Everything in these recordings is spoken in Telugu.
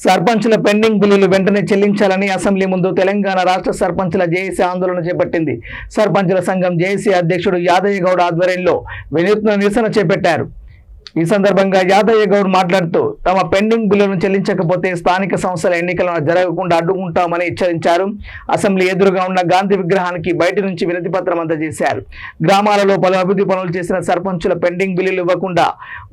సర్పంచుల పెండింగ్ బిల్లులు వెంటనే చెల్లించాలని అసెంబ్లీ ముందు తెలంగాణ రాష్ట్ర సర్పంచుల జేఏసీ ఆందోళన చేపట్టింది. సర్పంచుల సంఘం జేఏసీ అధ్యక్షుడు యాదయ్య గౌడ్ ఆధ్వర్యంలో వినూత్న నిరసన చేపట్టారు. ఈ సందర్భంగా యాదయ్య గౌడ్ మాట్లాడుతూ తమ పెండింగ్ బిల్లులను చెల్లించకపోతే స్థానిక సంస్థల ఎన్నికలను జరగకుండా అడ్డుకుంటామని హెచ్చరించారు. అసెంబ్లీ ఎదురుగా ఉన్న గాంధీ విగ్రహానికి బయట నుంచి వినతి పత్రం అందజేశారు. గ్రామాలలో పలు అభివృద్ధి పనులు చేసిన సర్పంచుల పెండింగ్ బిల్లులు ఇవ్వకుండా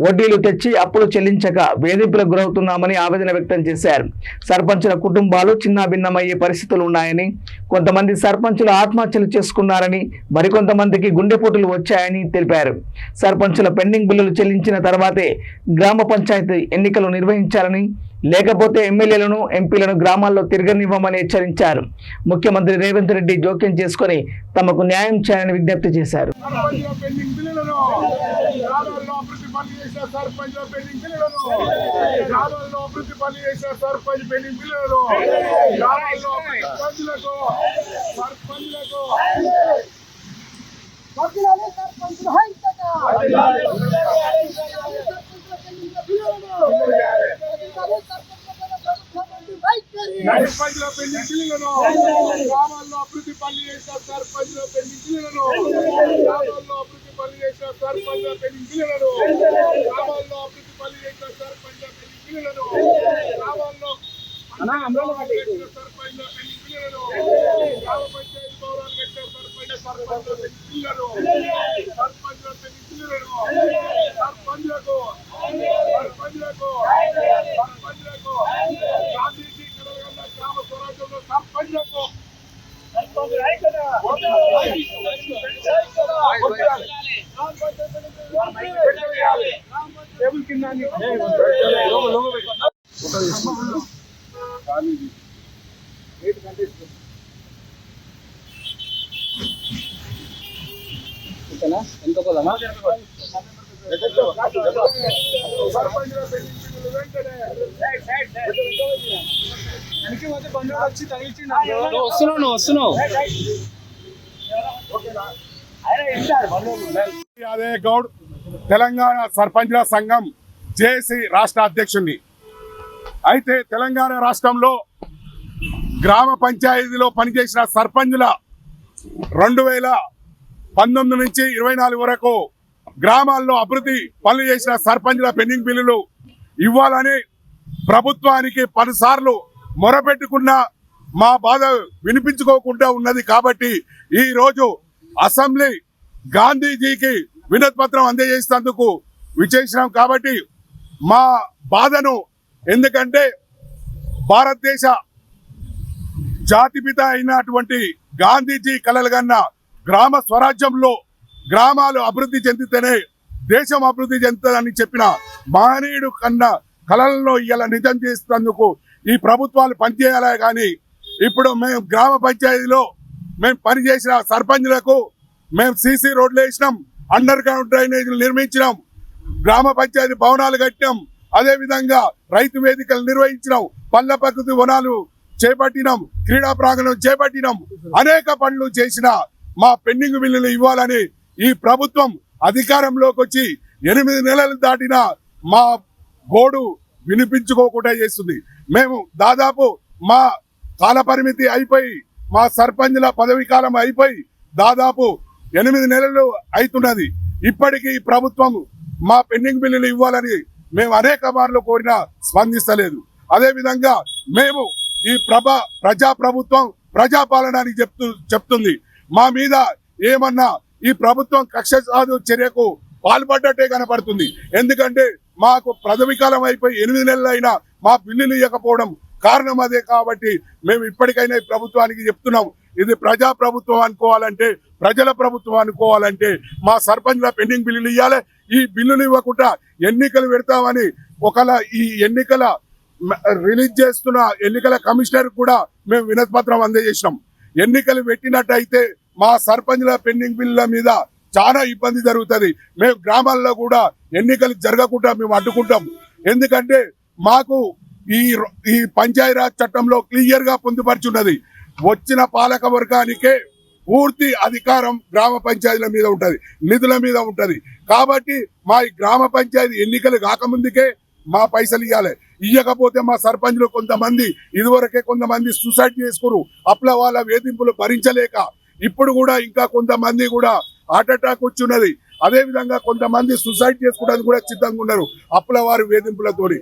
వడ్డీలు తెచ్చి అప్పులు చెల్లించక వేధింపులకు గురవుతున్నామని ఆవేదన వ్యక్తం చేశారు. సర్పంచుల కుటుంబాలు చిన్నాభిన్నమయ్యే పరిస్థితులు ఉన్నాయని, కొంతమంది సర్పంచులు ఆత్మహత్యలు చేసుకున్నారని, మరికొంతమందికి గుండెపోటులు వచ్చాయని తెలిపారు. సర్పంచుల పెండింగ్ బిల్లులు చెల్లించిన తర్వాతే గ్రామ పంచాయతీ ఎన్నికలు నిర్వహించాలని, లేకపోతే ఎమ్మెల్యేలను ఎంపీలను గ్రామాల్లో తిరగనివ్వమని హెచ్చరించారు. ముఖ్యమంత్రి రేవంత్ రెడ్డి జోక్యం చేసుకుని తమకు న్యాయం చేయాలని విజ్ఞప్తి చేశారు. సర్పంచుల పెండింగ్ బిల్లులను గ్రామాల్లో అభివృద్ధి పనులు చేసిన సర్పంచుల పెండింగ్ బిల్లులను గ్రామాల్లో అభివృద్ధి పనులు చేసిన సర్పంచుల పెండింగ్ బిల్లులను గ్రామాల్లో అభివృద్ధి పనులు చేసిన సర్పంచుల పెండింగ్ బిల్లులను గ్రామాల్లో సర్పంచుల పెండింగ్ బిల్లులను గ్రామ పంచాయతీ భవనాలు కట్టిన సర్పంచుల పెండింగ్ బిల్లులను సర్పంచుల పెండింగ్ బిల్లులను సర్పంచులకు గాంధీజీ కలగన్న గ్రామ స్వరాజ్యంలో సర్పంచులకు ఎంత పోదామా వస్తున్నావు యాదయ్య గౌడ్ తెలంగాణ సర్పంచుల సంఘం జేఏసీ రాష్ట్ర అధ్యక్షుడిని. అయితే తెలంగాణ రాష్ట్రంలో గ్రామ పంచాయతీలో పనిచేసిన సర్పంచుల 2019 నుంచి 24 వరకు గ్రామాల్లో అభివృద్ధి పనులు చేసిన సర్పంచుల పెండింగ్ బిల్లులు ఇవ్వాలని ప్రభుత్వానికి 10 సార్లు మొరపెట్టుకున్న మా బాధ వినిపించుకోకుండా ఉన్నది. కాబట్టి ఈ రోజు అసెంబ్లీ గాంధీజీకి వినతి పత్రం అందజేసేందుకు విచ్చేసినాం. కాబట్టి మా బాధను, ఎందుకంటే భారతదేశ జాతిపిత అయినటువంటి గాంధీజీ కలలుగన్న గ్రామ స్వరాజ్యంలో గ్రామాలు అభివృద్ధి చెందితేనే దేశం అభివృద్ధి చెందుతుందని చెప్పిన మహనీయుడు కన్నా కళలను ఇలా నిజం చేసేందుకు ఈ ప్రభుత్వాలు పనిచేయాలి. కానీ ఇప్పుడు మేము గ్రామ పంచాయతీలో మేము పనిచేసిన సర్పంచులకు మేము సీసీ రోడ్లు వేసినాం, అండర్ గ్రౌండ్ డ్రైనేజీలు నిర్మించినాం, గ్రామ పంచాయతీ భవనాలు కట్టినాం, అదేవిధంగా రైతు వేదికలు నిర్వహించినాం, పల్లె ప్రకృతి వనాలు చేపట్టినాం, క్రీడా ప్రాంగణం చేపట్టినాం. అనేక పనులు చేసిన మా పెండింగ్ బిల్లులు ఇవ్వాలని ఈ ప్రభుత్వం అధికారంలోకి వచ్చి 8 నెలలు దాటిన మా గోడు వినిపించుకోకుండా చేస్తుంది. మేము దాదాపు మా కాలపరిమితి అయిపోయి, మా సర్పంచుల పదవీ కాలం అయిపోయి దాదాపు 8 నెలలు అవుతున్నది. ఇప్పటికీ ప్రభుత్వం మా పెండింగ్ బిల్లులు ఇవ్వాలని మేము అనేక మార్లు కోరినా స్పందిస్తలేదు. అదేవిధంగా మేము ఈ ప్రజా ప్రభుత్వం ప్రజాపాలన అని చెప్తుంది. మా మీద ఏమన్నా ఈ ప్రభుత్వం కక్ష సాధు చర్యకు పాల్పడ్డట్టే కనపడుతుంది. ఎందుకంటే మాకు పదవీ కాలం అయిపోయి 8 నెలలు అయినా మా బిల్లులు ఇవ్వకపోవడం కారణం అదే. కాబట్టి మేము ఇప్పటికైనా ఈ ప్రభుత్వానికి చెప్తున్నాం, ఇది ప్రజా ప్రభుత్వం అనుకోవాలంటే, ప్రజల ప్రభుత్వం అనుకోవాలంటే మా సర్పంచుల పెండింగ్ బిల్లులు ఇవ్వాలి. ఈ బిల్లులు ఇవ్వకుండా ఎన్నికలు పెడతామని ఒకలా ఈ ఎన్నికల రిలీజ్ చేస్తున్న ఎన్నికల కమిషనర్ కూడా మేము వినతి పత్రం అందజేసినాం. ఎన్నికలు పెట్టినట్టయితే మా సర్పంచుల పెండింగ్ బిల్లుల మీద చాలా ఇబ్బంది జరుగుతుంది. మేము గ్రామాల్లో కూడా ఎన్నికలు జరగకుండా మేము అడ్డుకుంటాం. ఎందుకంటే మాకు ఈ పంచాయతీరాజ్ చట్టంలో క్లియర్ గా పొందుపరిచున్నది, వచ్చిన పాలక వర్గానికే పూర్తి అధికారం గ్రామ పంచాయతీల మీద ఉంటది, నిధుల మీద ఉంటది. కాబట్టి మా గ్రామ పంచాయతీ ఎన్నికలు కాకముందుకే మా పైసలు ఇవ్వాలి. ఇయ్యకపోతే మా సర్పంచ్లు కొంతమంది ఇదివరకే కొంతమంది సూసైడ్ చేసుకురు అప్ల వాళ్ళ వేధింపులు భరించలేక. ఇప్పుడు కూడా ఇంకా కొంతమంది కూడా హార్ట్ అటాక్ వచ్చున్నది. అదే విధంగా కొంతమంది సూసైడ్ చేసుకోవడానికి కూడా సిద్ధంగా ఉన్నారు అప్పుల వారి వేధింపులతోని.